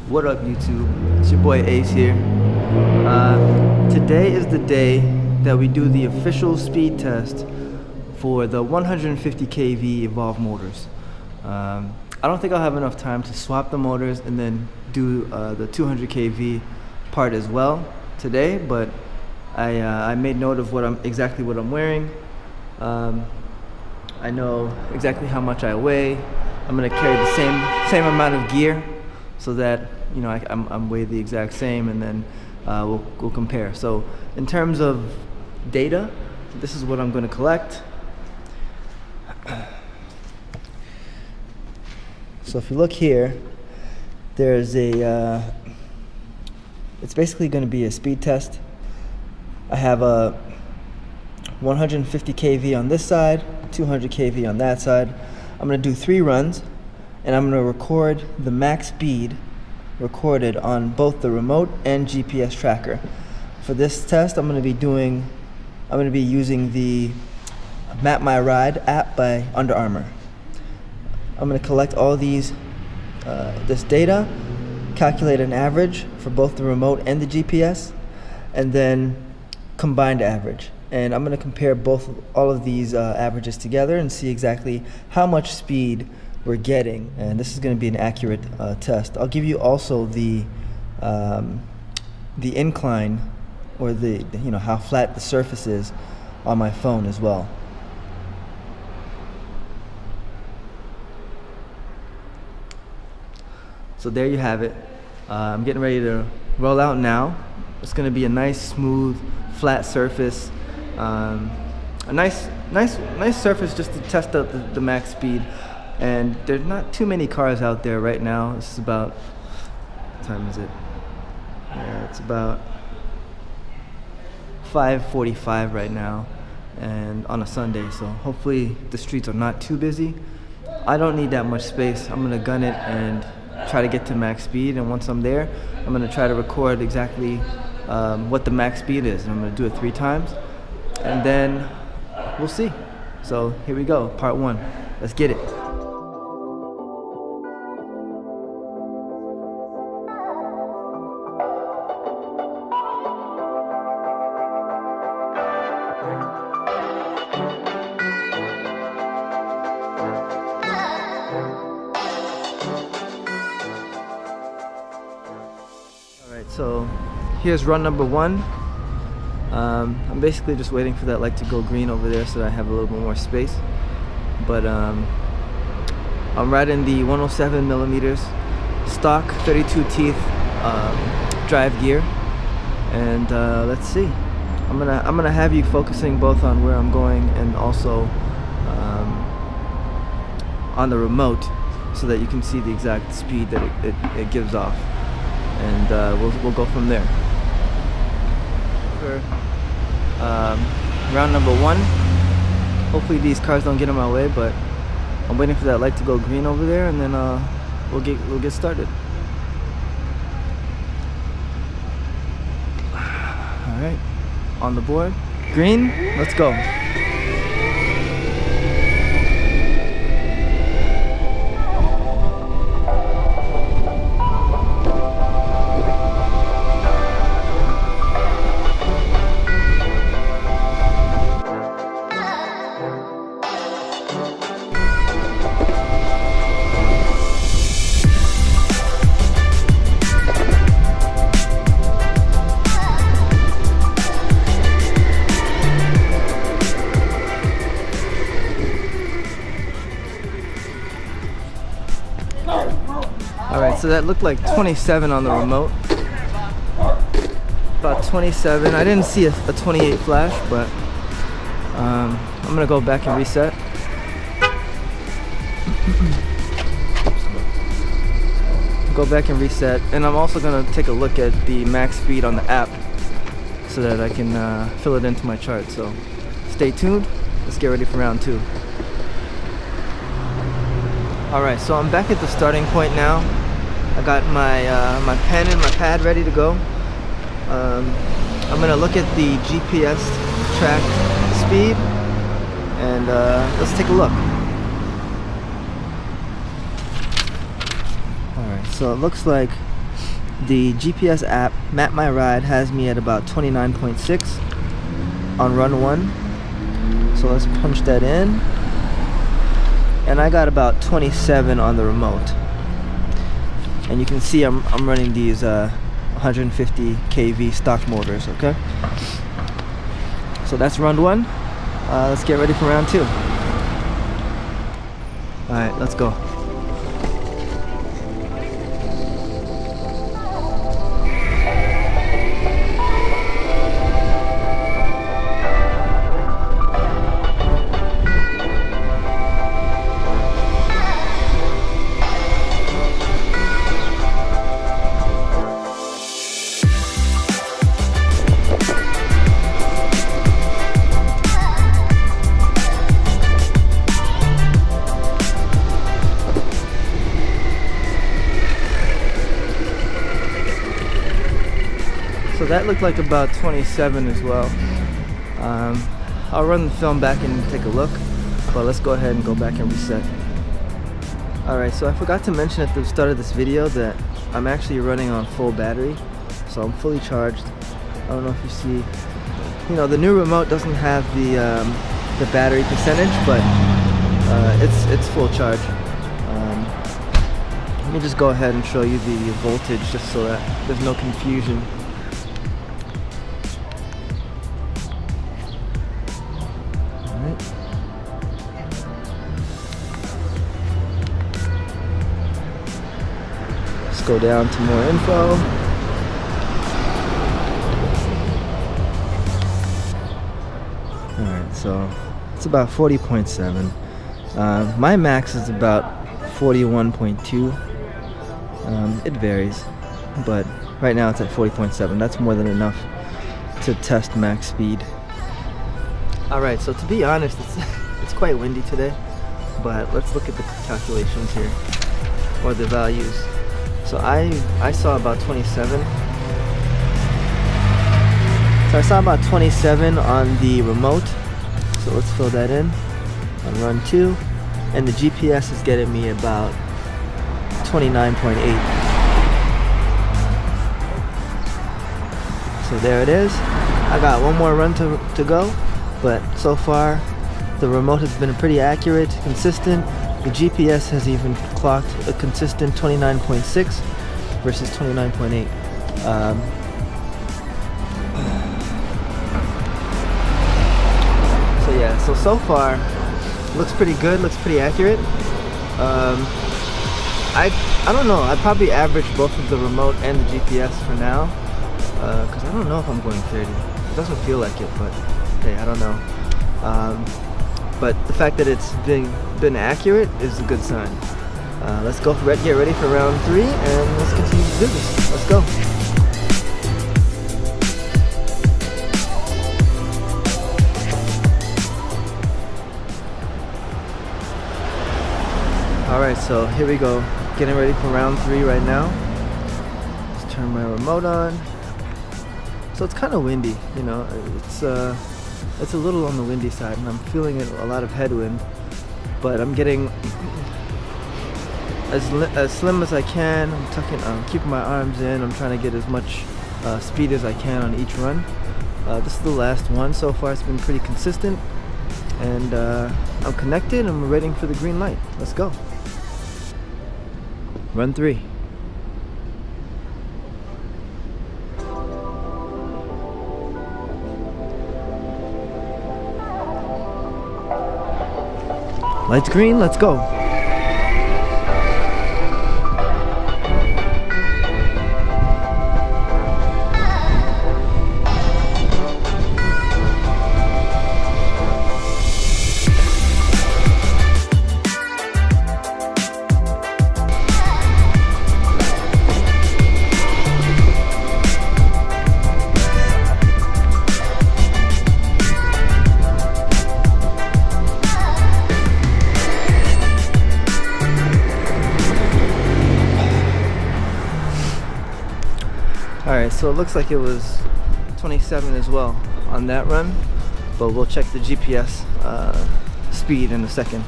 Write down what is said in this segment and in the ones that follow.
What up, YouTube? It's your boy Ace here. Today is the day that we do the official speed test for the 150 kV Evolve motors. I don't think I'll have enough time to swap the motors and then do the 200 kV part as well today, but I made note of exactly what I'm wearing. I know exactly how much I weigh. I'm gonna carry the same amount of gear, so that I'm weighed the exact same, and then we'll compare. So in terms of data, this is what I'm going to collect. So if you look here, there's it's basically going to be a speed test. I have a 150 kV on this side, 200 kV on that side. I'm going to do 3 runs, and I'm going to record the max speed recorded on both the remote and GPS tracker. For this test, I'm going to be using the Map My Ride app by Under Armour. I'm going to collect all this data, calculate an average for both the remote and the GPS, and then combined average. And I'm going to compare all of these averages together and see exactly how much speed we're getting, and this is going to be an accurate test. I'll give you also the incline, or how flat the surface is on my phone as well. So there you have it. I'm getting ready to roll out now. It's going to be a nice, smooth, flat surface. A nice surface just to test out the max speed. And there's not too many cars out there right now. This is about, what time is it? Yeah, it's about 5:45 right now, and on a Sunday, so hopefully the streets are not too busy. I don't need that much space. I'm gonna gun it and try to get to max speed, and once I'm there, I'm gonna try to record exactly what the max speed is, and I'm gonna do it 3 times, and then we'll see. So here we go, part 1. Let's get it. So here's run number 1. I'm basically just waiting for that light to go green over there so that I have a little bit more space. But I'm riding the 107 millimeters stock 32 teeth drive gear, and let's see. I'm gonna have you focusing both on where I'm going and also on the remote, so that you can see the exact speed that it gives off. And we'll go from there. For round number 1, hopefully these cars don't get in my way, but I'm waiting for that light to go green over there, and then we'll get started. All right, on the board, green. Let's go. Alright, so that looked like 27 on the remote. About 27. I didn't see a 28 flash, but I'm gonna go back and reset. Go back and reset, and I'm also gonna take a look at the max speed on the app so that I can fill it into my chart. So stay tuned. Let's get ready for round 2. Alright, so I'm back at the starting point now. I got my my pen and my pad ready to go. I'm gonna look at the GPS track speed, and let's take a look. Alright, so it looks like The GPS app, Map My Ride, has me at about 29.6 on run 1. So let's punch that in. And I got about 27 on the remote. And you can see I'm running these 150 kV stock motors, okay? So that's run 1. Let's get ready for round 2. Alright, let's go. So that looked like about 27 as well. I'll run the film back and take a look, but let's go ahead and go back and reset. Alright, so I forgot to mention at the start of this video that I'm actually running on full battery, so I'm fully charged. I don't know if you see, you know, the new remote doesn't have the battery percentage, but it's full charge. Let me just go ahead and show you the voltage just so that there's no confusion. Go down to more info. Alright, so it's about 40.7. My max is about 41.2. It varies, but right now it's at 40.7. That's more than enough to test max speed. Alright, so to be honest, it's quite windy today, but let's look at the calculations here, or the values. So I saw about 27. So I saw about 27 on the remote. So let's fill that in on run 2. And the GPS is getting me about 29.8. So there it is. I got one more run to go, but so far the remote has been pretty accurate, consistent. The GPS has even clocked a consistent 29.6 versus 29.8. So far looks pretty good, looks pretty accurate. I don't know, I'd probably average both of the remote and the GPS for now, because I don't know if I'm going 30. It doesn't feel like it, but hey, I don't know. But the fact that it's been accurate is a good sign. Let's go get ready for round 3, and let's continue to do this. Let's go. Alright, so here we go. Getting ready for round 3 right now. Let's turn my remote on. So it's kind of windy, you know. It's a little on the windy side, and I'm feeling a lot of headwind, but I'm getting as slim as I can. I'm keeping my arms in. I'm trying to get as much speed as I can on each run. This is the last one. So far it's been pretty consistent, and I'm connected and we're waiting for the green light. Let's go. Run 3. Light's green, let's go. Alright, so it looks like it was 27 as well on that run, but we'll check the GPS speed in a second.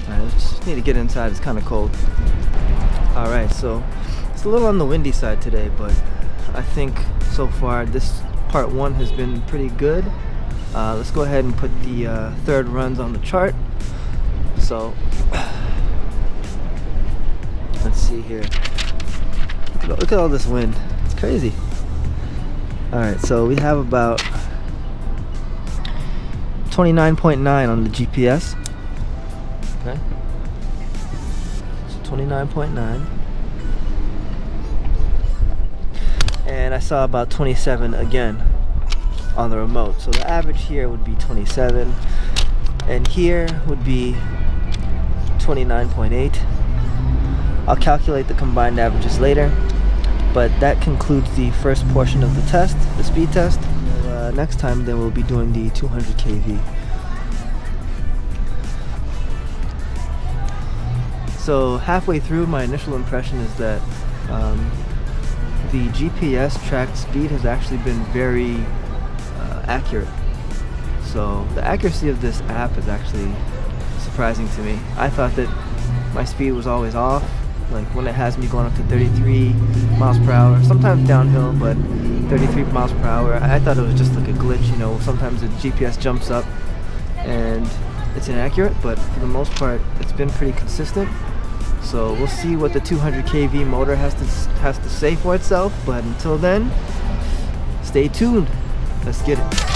Alright, just need to get inside, it's kind of cold. Alright, so It's a little on the windy side today, but I think so far this part 1 has been pretty good. Let's go ahead and put the third runs on the chart. So let's see here. Look at all this wind. It's crazy. Alright, so we have about 29.9 on the GPS. Okay. So 29.9. And I saw about 27 again on the remote. So the average here would be 27. And here would be 29.8. I'll calculate the combined averages later. But that concludes the first portion of the test, the speed test. Next time then we'll be doing the 200 kV. So halfway through, my initial impression is that the GPS tracked speed has actually been very accurate. So the accuracy of this app is actually surprising to me. I thought that my speed was always off, like when it has me going up to 33 miles per hour, sometimes downhill, but 33 miles per hour. I thought it was just like a glitch, you know, sometimes the GPS jumps up and it's inaccurate, but for the most part it's been pretty consistent. So we'll see what the 200 kV motor has to say for itself, but until then, stay tuned. Let's get it.